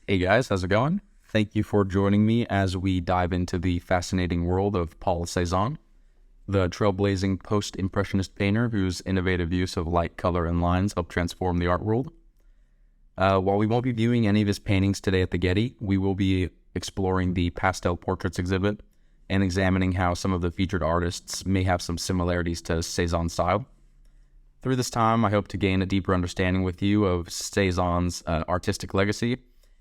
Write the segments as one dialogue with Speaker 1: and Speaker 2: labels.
Speaker 1: Hey guys, how's it going? Thank you for joining me as we dive into the fascinating world of Paul Cezanne, the trailblazing post-impressionist painter whose innovative use of light, color, and lines helped transform the art world. While we won't be viewing any of his paintings today at the Getty, we will be exploring the pastel portraits exhibit and examining how some of the featured artists may have some similarities to Cezanne's style. Through this time, I hope to gain a deeper understanding with you of Cezanne's artistic legacy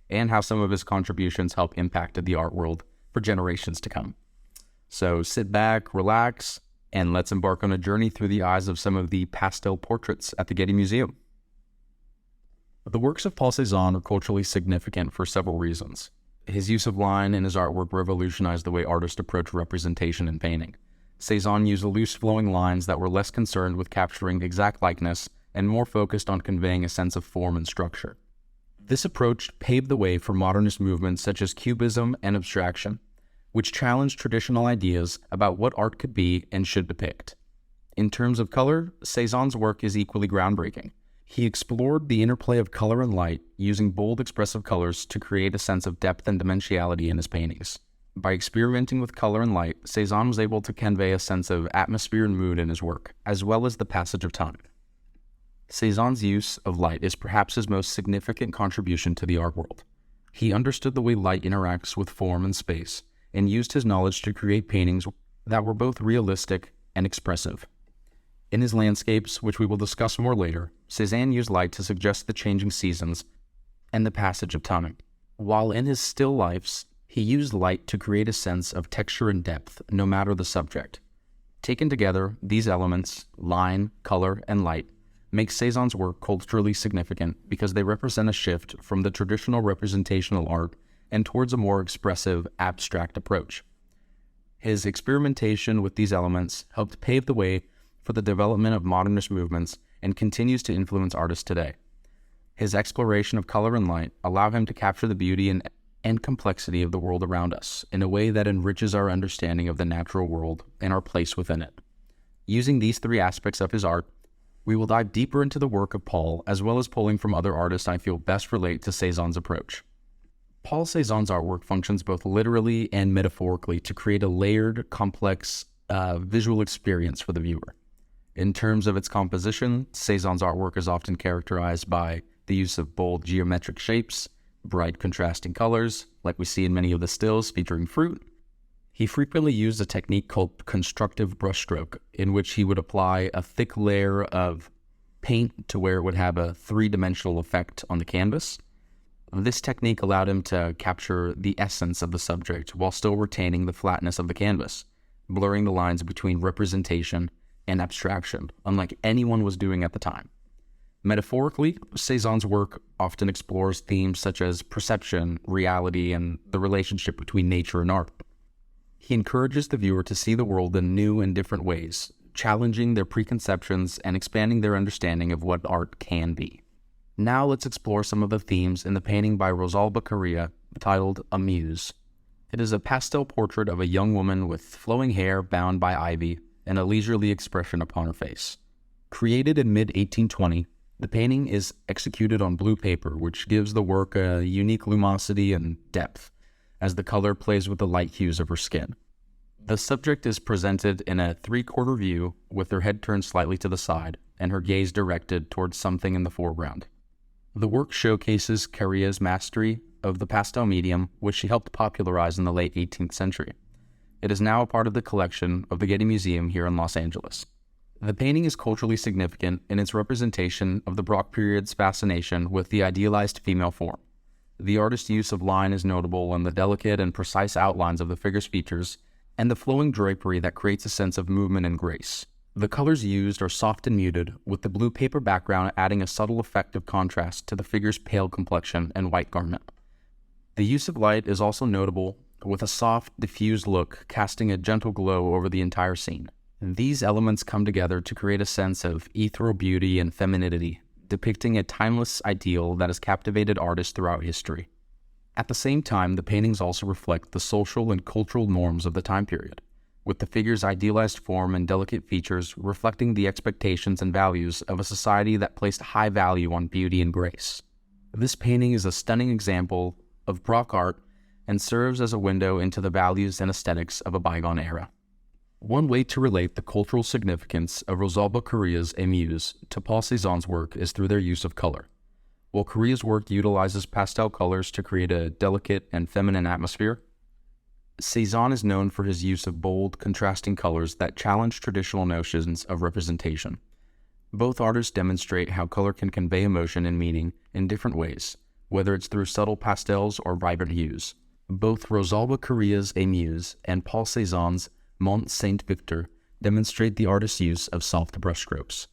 Speaker 1: and how some of his contributions help impacted the art world for generations to come. So sit back, relax, and let's embark on a journey through the eyes of some of the pastel portraits at the Getty Museum. The works of Paul Cezanne are culturally significant for several reasons. His use of line in his artwork revolutionized the way artists approach representation in painting. Cezanne used loose flowing lines that were less concerned with capturing exact likeness and more focused on conveying a sense of form and structure. This approach paved the way for modernist movements such as Cubism and abstraction, which challenged traditional ideas about what art could be and should depict. In terms of color, Cezanne's work is equally groundbreaking. He explored the interplay of color and light, using bold, expressive colors to create a sense of depth and dimensionality in his paintings. By experimenting with color and light, Cezanne was able to convey a sense of atmosphere and mood in his work, as well as the passage of time. Cezanne's use of light is perhaps his most significant contribution to the art world. He understood the way light interacts with form and space, and used his knowledge to create paintings that were both realistic and expressive. In his landscapes, which we will discuss more later, Cezanne used light to suggest the changing seasons and the passage of time. While in his still lifes, he used light to create a sense of texture and depth, no matter the subject. Taken together, these elements, line, color, and light, make Cezanne's work culturally significant because they represent a shift from the traditional representational art and towards a more expressive, abstract approach. His experimentation with these elements helped pave the way for the development of modernist movements and continues to influence artists today. His exploration of color and light allow him to capture the beauty and complexity of the world around us in a way that enriches our understanding of the natural world and our place within it. Using these three aspects of his art, we will dive deeper into the work of Paul, as well as pulling from other artists I feel best relate to Cezanne's approach. Paul Cezanne's artwork functions both literally and metaphorically to create a layered, complex visual experience for the viewer. In terms of its composition, Cezanne's artwork is often characterized by the use of bold geometric shapes, bright contrasting colors, like we see in many of the stills featuring fruit. He frequently used a technique called constructive brushstroke, in which he would apply a thick layer of paint to where it would have a three-dimensional effect on the canvas. This technique allowed him to capture the essence of the subject while still retaining the flatness of the canvas, blurring the lines between representation and abstraction, unlike anyone was doing at the time. Metaphorically, Cezanne's work often explores themes such as perception, reality, and the relationship between nature and art. He encourages the viewer to see the world in new and different ways, challenging their preconceptions and expanding their understanding of what art can be. Now let's explore some of the themes in the painting by Rosalba Correa titled A Muse. It is a pastel portrait of a young woman with flowing hair bound by ivy and a leisurely expression upon her face. Created in mid-1820, the painting is executed on blue paper, which gives the work a unique lumosity and depth, as the color plays with the light hues of her skin. The subject is presented in a three-quarter view with her head turned slightly to the side and her gaze directed towards something in the foreground. The work showcases Correa's mastery of the pastel medium, which she helped popularize in the late 18th century. It is now a part of the collection of the Getty Museum here in Los Angeles. The painting is culturally significant in its representation of the Baroque period's fascination with the idealized female form. The artist's use of line is notable in the delicate and precise outlines of the figure's features and the flowing drapery that creates a sense of movement and grace. The colors used are soft and muted, with the blue paper background adding a subtle effect of contrast to the figure's pale complexion and white garment. The use of light is also notable, with a soft, diffused look casting a gentle glow over the entire scene. These elements come together to create a sense of ethereal beauty and femininity, depicting a timeless ideal that has captivated artists throughout history. At the same time, the paintings also reflect the social and cultural norms of the time period, with the figure's idealized form and delicate features reflecting the expectations and values of a society that placed high value on beauty and grace. This painting is a stunning example of Brock art and serves as a window into the values and aesthetics of a bygone era. One way to relate the cultural significance of Rosalba Correa's A Muse to Paul Cézanne's work is through their use of color. While Correa's work utilizes pastel colors to create a delicate and feminine atmosphere, Cezanne is known for his use of bold, contrasting colors that challenge traditional notions of representation. Both artists demonstrate how color can convey emotion and meaning in different ways, whether it's through subtle pastels or vibrant hues. Both Rosalba Correa's A Muse and Paul Cézanne's Mont Saint-Victor demonstrate the artist's use of soft brushstrokes,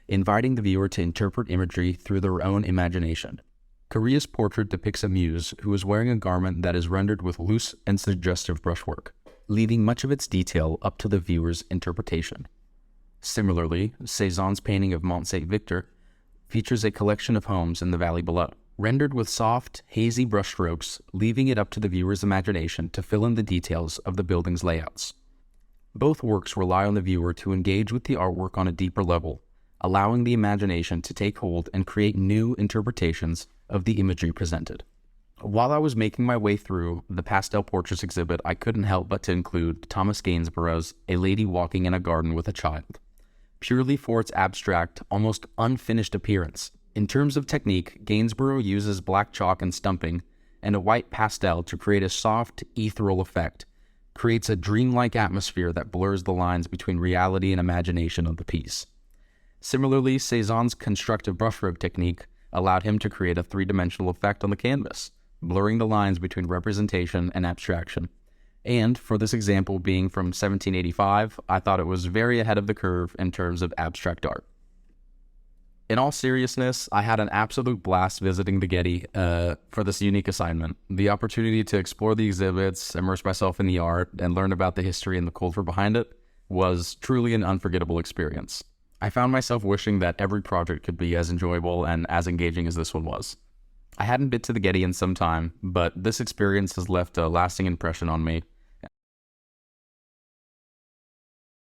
Speaker 1: inviting the viewer to interpret imagery through their own imagination. Correa's portrait depicts a muse who is wearing a garment that is rendered with loose and suggestive brushwork, leaving much of its detail up to the viewer's interpretation. Similarly, Cézanne's painting of Mont Saint-Victor features a collection of homes in the valley below, rendered with soft, hazy brushstrokes, leaving it up to the viewer's imagination to fill in the details of the building's layouts. Both works rely on the viewer to engage with the artwork on a deeper level, allowing the imagination to take hold and create new interpretations of the imagery presented. While I was making my way through the pastel portraits exhibit, I couldn't help but to include Thomas Gainsborough's A Lady Walking in a Garden with a Child, purely for its abstract, almost unfinished appearance. In terms of technique, Gainsborough uses black chalk and stumping and a white pastel to create a soft, ethereal effect, creates a dreamlike atmosphere that blurs the lines between reality and imagination of the piece. Similarly, Cézanne's constructive brushstroke technique allowed him to create a three-dimensional effect on the canvas, blurring the lines between representation and abstraction. And for this example being from 1785, I thought it was very ahead of the curve in terms of abstract art. In all seriousness, I had an absolute blast visiting the Getty for this unique assignment. The opportunity to explore the exhibits, immerse myself in the art, and learn about the history and the culture behind it was truly an unforgettable experience. I found myself wishing that every project could be as enjoyable and as engaging as this one was. I hadn't been to the Getty in some time, but this experience has left a lasting impression on me,